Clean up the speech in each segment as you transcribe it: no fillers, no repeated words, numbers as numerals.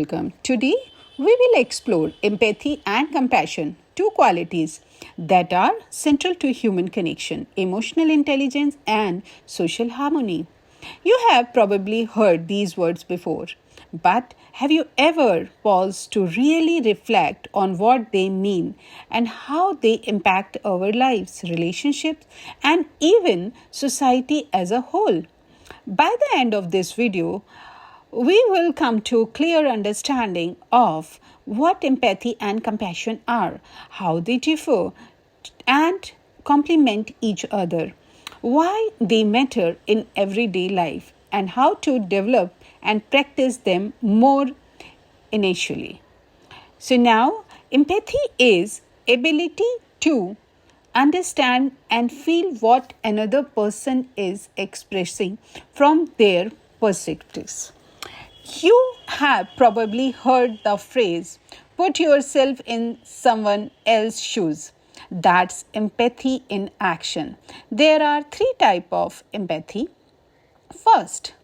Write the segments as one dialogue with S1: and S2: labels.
S1: welcome. Today we will explore empathy and compassion, two qualities that are central to human connection, emotional intelligence, and social harmony. You have probably heard these words before, but have you ever paused to really reflect on what they mean and how they impact our lives, relationships, and even society as a whole? By the end of this video, we will come to a clear understanding of what empathy and compassion are, how they differ and complement each other, why they matter in everyday life, and how to develop and practice them more initially. So now, empathy is ability to understand and feel what another person is expressing from their perspectives. You have probably heard the phrase, put yourself in someone else's shoes. That's empathy in action. There are three types of empathy. First,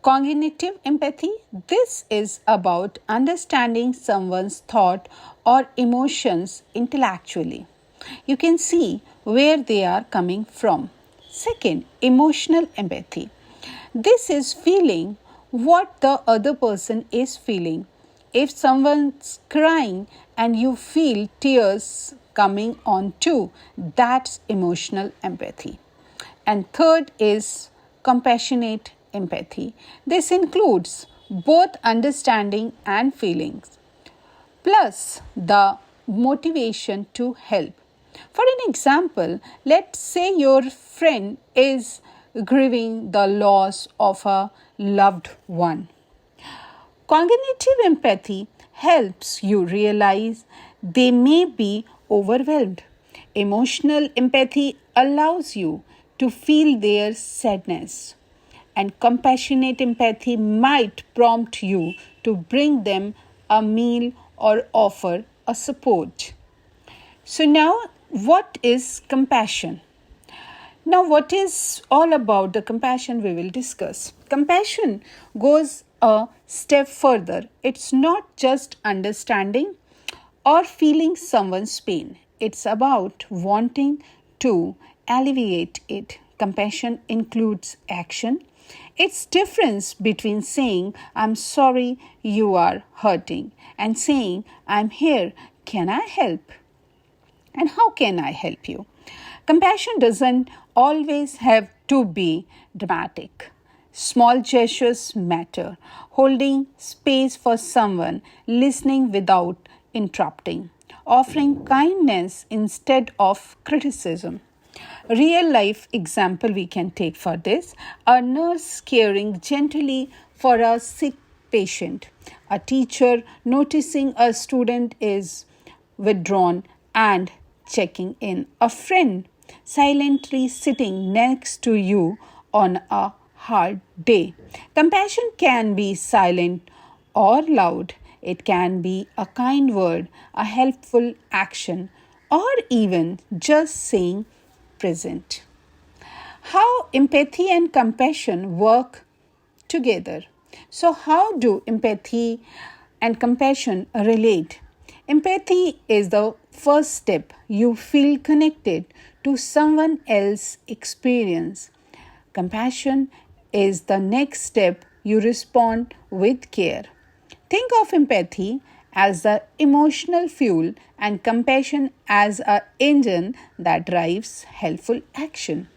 S1: cognitive empathy. This is about understanding someone's thought or emotions intellectually. You can see where they are coming from. Second, emotional empathy. This is feeling what the other person is feeling. If someone's crying and you feel tears coming on too, that's emotional empathy. And third is compassionate empathy. This includes both understanding and feelings, plus the motivation to help. For an example, let's say your friend is grieving the loss of a loved one. Cognitive empathy helps you realize they may be overwhelmed. Emotional empathy allows you to feel their sadness. And compassionate empathy might prompt you to bring them a meal or offer a support. So now, what is compassion? Now, what is all about the compassion we will discuss? Compassion goes a step further. It's not just understanding or feeling someone's pain. It's about wanting to alleviate it. Compassion includes action. It's difference between saying, I'm sorry you are hurting, and saying, I'm here, can I help? And how can I help you? Compassion doesn't always have to be dramatic. Small gestures matter. Holding space for someone, listening without interrupting, offering kindness instead of criticism. Real life example we can take for this: a nurse caring gently for a sick patient, a teacher noticing a student is withdrawn and checking in, a friend silently sitting next to you on a hard day. Compassion can be silent or loud. It can be a kind word, a helpful action, or even just saying present. How empathy and compassion work together. So, how do empathy and compassion relate? Empathy is the first step. You feel connected to someone else's experience. Compassion is the next step. You respond with care. Think of empathy as the emotional fuel and compassion as an engine that drives helpful action.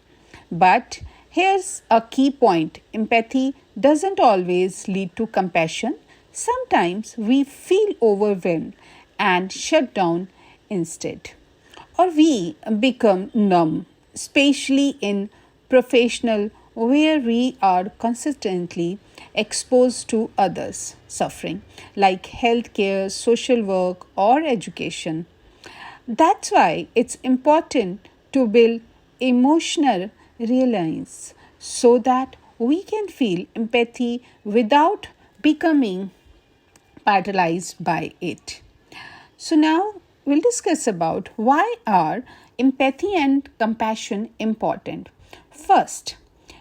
S1: But here's a key point: empathy doesn't always lead to compassion. Sometimes we feel overwhelmed and shut down instead, or we become numb, especially in professional where we are consistently exposed to others' suffering, like healthcare, social work, or education. That's why it's important to build emotional resilience so that we can feel empathy without becoming paralyzed by it. So now we'll discuss about why are empathy and compassion important. First,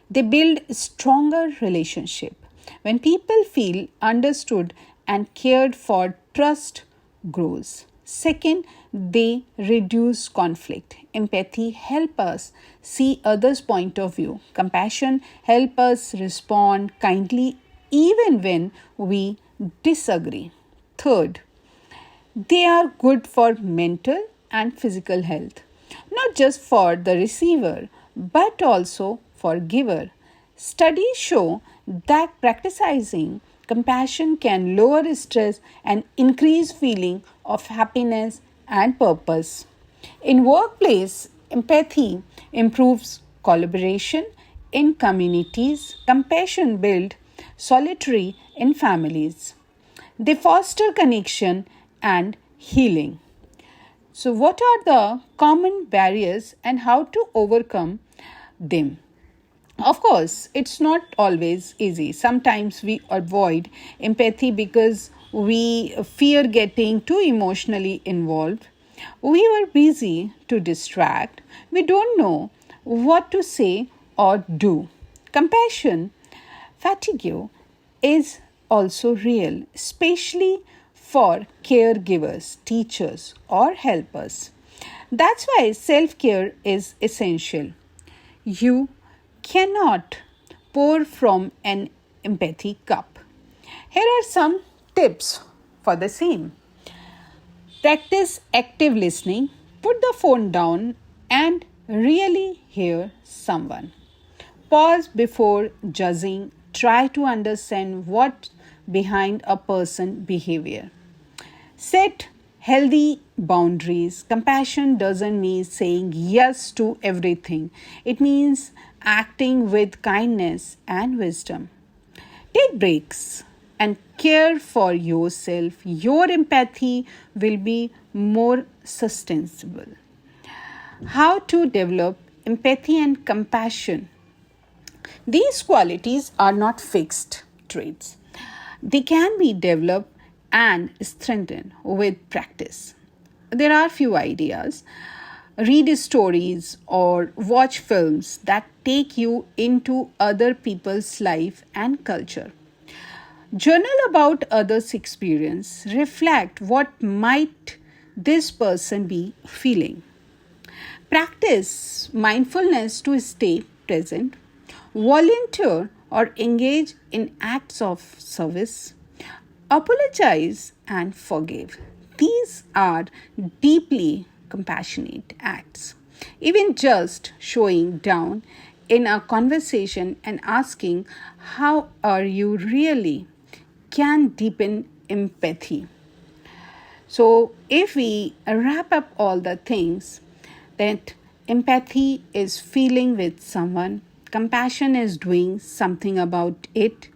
S1: they build stronger relationship. When people feel understood and cared for, trust grows. Second, they reduce conflict. Empathy help us see others' point of view. Compassion help us respond kindly even when we disagree. Third, they are good for mental and physical health, not just for the receiver, but also for giver. Studies show that practicing compassion can lower stress and increase feeling of happiness and purpose. In workplace, empathy improves collaboration in communities. Compassion builds solidarity in families. They foster connection and healing. So, what are the common barriers and how to overcome them? Of course, it's not always easy. Sometimes we avoid empathy because we fear getting too emotionally involved. We were busy to distract. We don't know what to say or do. Compassion fatigue is also real, especially for caregivers, teachers, or helpers. That's why self care is essential. You cannot pour from an empathy cup. Here are some tips for the same. Practice active listening. Put the phone down and really hear someone. Pause before judging. Try to understand what behind a person's behavior. Set healthy boundaries. Compassion doesn't mean saying yes to everything. It means acting with kindness and wisdom. Take breaks and care for yourself. Your empathy will be more sustainable. How to develop empathy and compassion? These qualities are not fixed traits. They can be developed and strengthened with practice. There are few ideas. Read stories or watch films that take you into other people's life and culture. Journal about others' experience. Reflect what might this person be feeling. Practice mindfulness to stay present. Volunteer or engage in acts of service. Apologize and forgive. These are deeply compassionate acts. Even just showing down in a conversation and asking, "How are you really?" can deepen empathy. So, if we wrap up all the things, that empathy is feeling with someone, compassion is doing something about it.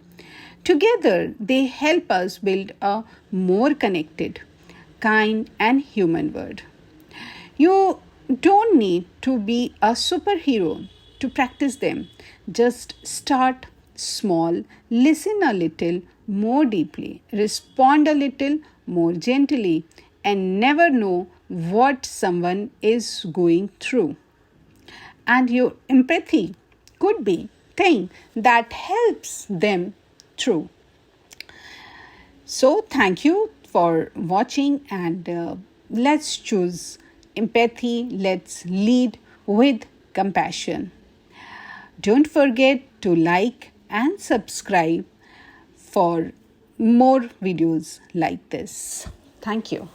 S1: Together, they help us build a more connected, kind, and human world. You don't need to be a superhero to practice them. Just start small, listen a little more deeply, respond a little more gently, and never know what someone is going through. And your empathy could be thing that helps them through. So thank you for watching, and let's choose empathy. Let's lead with compassion. Don't forget to like and subscribe for more videos like this. Thank you.